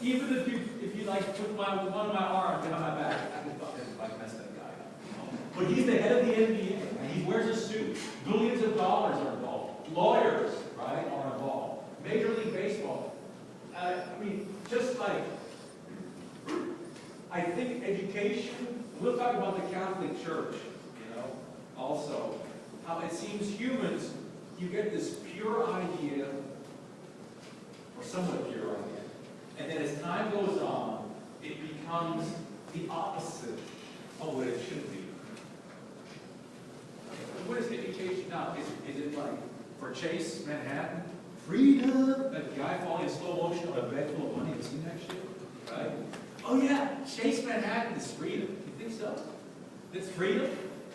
Even if you like put one of my arms behind my back, I can fucking like mess that guy up. But he's the head of the NBA, and he wears a suit. Billions of dollars are involved. Lawyers, right, are involved. Major League Baseball. I mean, just like, I think education, we'll talk about the Catholic Church, also. How it seems humans, you get this pure idea, or somewhat pure idea, and then as time goes on, it becomes the opposite of what it should be. What is education now? Is it like for Chase Manhattan? Freedom! That guy falling in slow motion on a bed full of money. Have you seen that shit? Right? Oh yeah, Chase Manhattan is freedom. You think so? It's freedom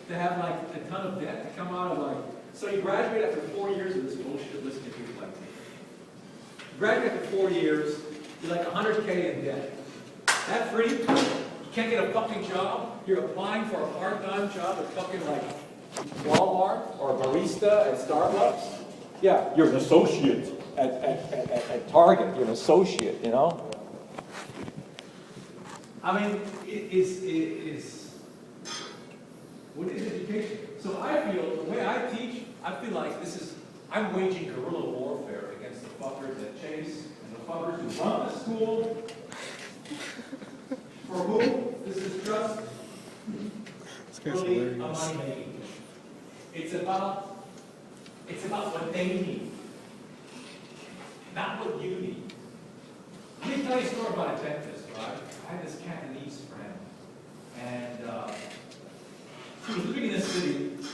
to have like a ton of debt to come out of like. So you graduate after 4 years of this bullshit. Listen to people like me. You graduate after 4 years, you're like 100K in debt. That free? You can't get a fucking job. You're applying for a part-time job at fucking like Walmart or a barista at Starbucks. Yeah, you're an associate at Target. You're an associate, I mean, what is education? So I feel, the way I teach, I feel like I'm waging guerrilla warfare against the fuckers that chase and the fuckers who run the school. For whom this is just really a money making. It's about what they need, not what you need. Let me tell you a story about a dentist, right? I had this Cantonese friend, and she was living in the city. She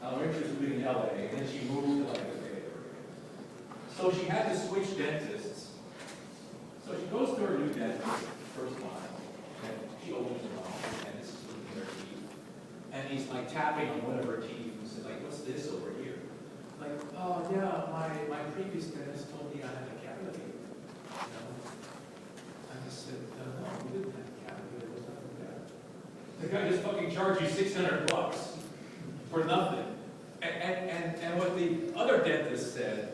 was living in LA, and then she moved to like the Bay Area. So she had to switch dentists. So she goes to her new dentist, first time, and she opens her mouth, and this is looking at her teeth. And he's like tapping on one of her teeth and says, like, what's this over here? Like, oh yeah, my previous dentist told me I had a cavity. I just said, no, we didn't have a cavity. There was nothing there. The guy just fucking charged you $600 for nothing. And what the other dentist said,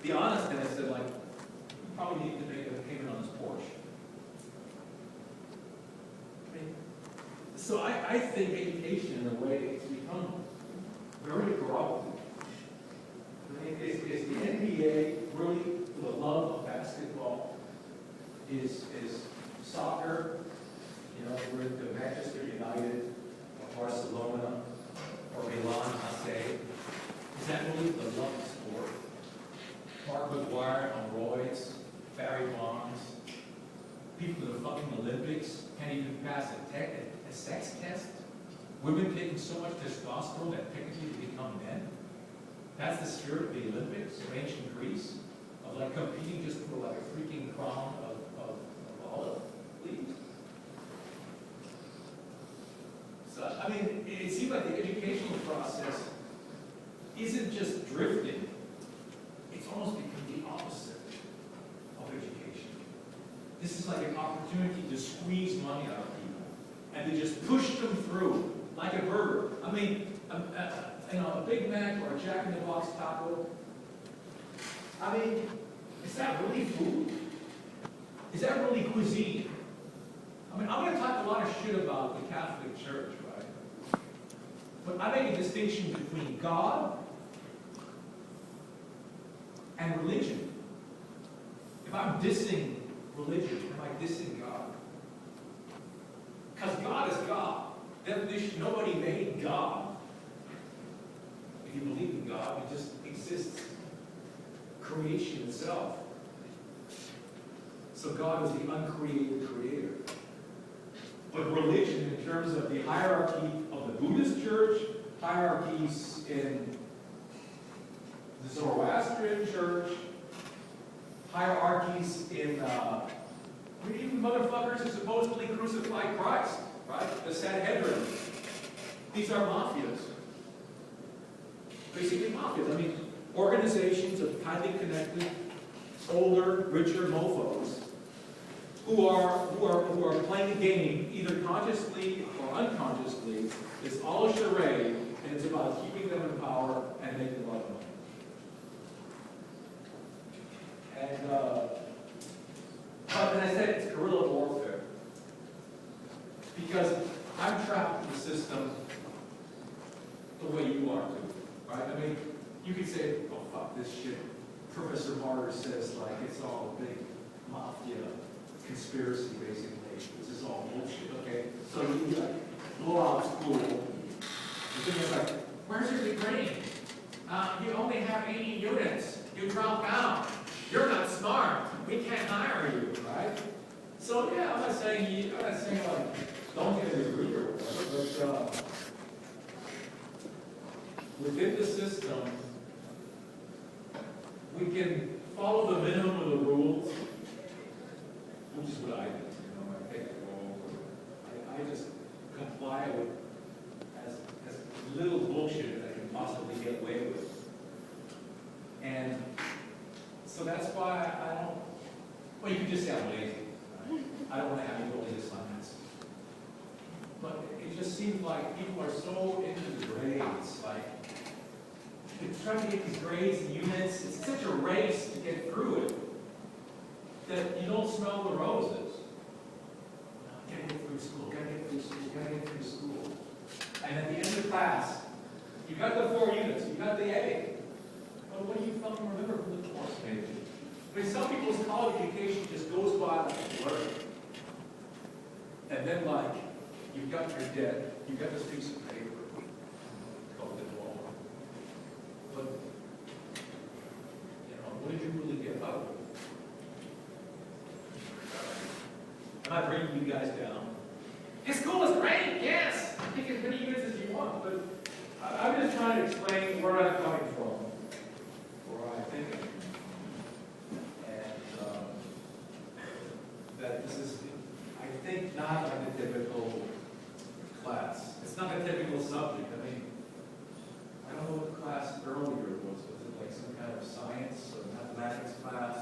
the honest dentist said, like, you probably need to make a payment on this Porsche. So I think education, in a way, it's become very corrupt. Is the NBA really for the love of basketball? Is soccer, we're the Manchester United, or Barcelona, or Milan AC? Is that really the love of sport? Mark McGuire on roids, Barry Bonds, people in the fucking Olympics can't even pass a sex test. Women taking so much testosterone that technically they become men. That's the spirit of the Olympics of ancient Greece, of like competing just for like a freaking crown of olive leaves. So, I mean, it seems like the educational process isn't just drifting, it's almost become the opposite of education. This is like an opportunity to squeeze money out of people and to just push them through like a burger. I mean, a Big Mac or a Jack in the Box taco. I mean, is that really food? Is that really cuisine? I mean, I'm going to talk a lot of shit about the Catholic Church, right? But I make a distinction between God and religion. If I'm dissing religion, am I dissing God? Because God is God. Definition, nobody made God. If you believe in God, it just exists. Creation itself. So God is the uncreated creator. But religion, in terms of the hierarchy of the Buddhist church, hierarchies in the Zoroastrian church, hierarchies in even motherfuckers who supposedly crucified Christ, right? The Sanhedrin. These are mafias. Basically mafias. I mean, organizations of highly connected, older, richer mofos who are playing a game, either consciously or unconsciously. It's all a charade, and it's about keeping them in power and making a lot of money. And as I said, it's guerrilla warfare. Because I'm trapped in the system the way you are too, right? I mean, you could say, oh, fuck this shit. Professor Martyr says, like, it's all a big mafia conspiracy, basically. This is all bullshit, okay? So you like, blow out school. The thing is like, where's your degree? You only have 80 units. You dropped out. You're not smart. We can't hire you, right? So yeah, I'm not saying like, don't get a degree or whatever, but within the system, we can follow the minimum of the rules, which is what I do. You know, I take it all. I just comply with as little bullshit as I can possibly get away with. And so that's why I don't, well, you can just say I'm lazy. Right? I don't want to have you go into science. But it just seems like people are so into the grades, like, you're trying to get these grades and units. It's such a race to get through it that you don't smell the roses. Gotta get through school, gotta get through school, gotta get through school. And at the end of class, you got the 4 units, you got the A. But what do you fucking remember from the course, maybe? I mean, some people's college education just goes by like a blur. And then, like, you've got your debt, you've got this piece of paper, called the wall. But, you know, what did you really get out of it? I'm not bringing you guys down. This school is great, yes! Take as many units as you want, but I'm just trying to explain where I'm coming from, where I'm thinking. And that this is, I think, not like a typical class. It's not a typical subject. I mean, I don't know what the class earlier was. Was it like some kind of science or mathematics class?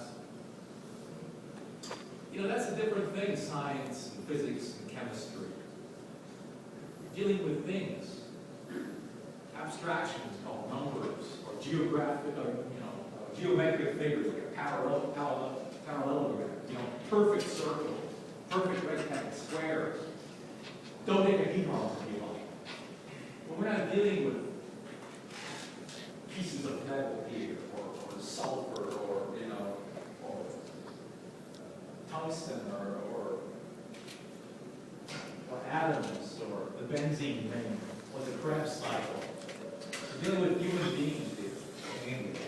You know, that's a different thing, science and physics and chemistry. You're dealing with things. Abstractions called numbers, or geographic, or, you know, geometric figures, like a parallelogram, you know, perfect circle, perfect rectangle, squares. Dodecahedrons, if you like. When we're not dealing with pieces of metal here, or sulfur, or, you know, or tungsten, or atoms, or the benzene ring, or the Krebs cycle. We're dealing with human beings here, mainly.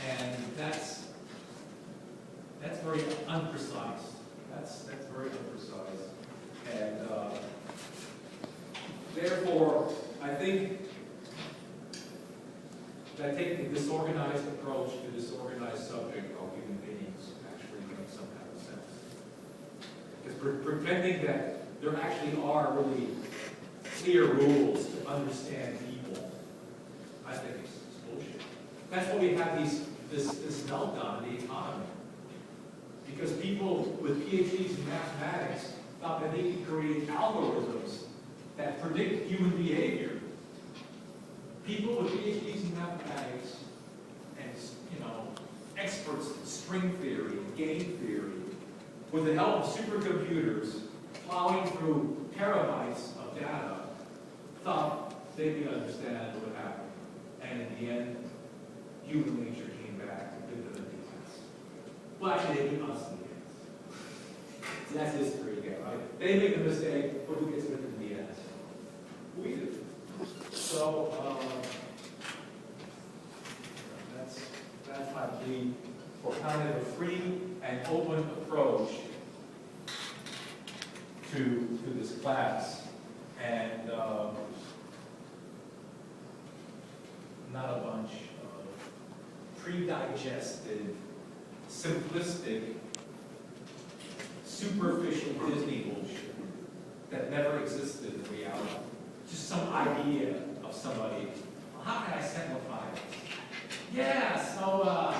And that's very unprecise. That's very unprecise. And therefore, I think that taking the disorganized approach to this organized subject of human beings actually makes some kind of sense. Because pretending that there actually are really clear rules to understand people, I think it's bullshit. That's why we have this meltdown in the economy. Because people with PhDs in mathematics thought that they could create algorithms that predict human behavior. People with PhDs in mathematics and, you know, experts in string theory and game theory, with the help of supercomputers plowing through terabytes of data, thought they could understand what happened. And in the end, human nature came back and bit them in the ass. Well, actually, they bit us in the ass. So that's history again, right? They make the mistake, but who gets bit in the ass? We do. So, that's my plea for kind of a free and open approach to this class, and not a bunch of pre-digested, simplistic, superficial Disney bullshit that never existed in reality. Just some idea of somebody. Well, how can I simplify it? Yeah, so,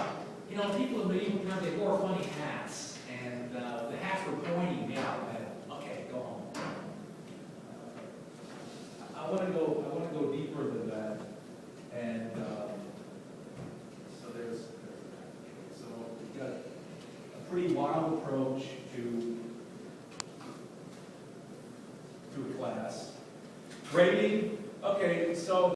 you know, people in medieval times, they wore funny hats, and the hats were pointy, yeah, okay, go home. I want to go deeper than that, and so we've got a pretty really wild approach to a class. Grading, okay, so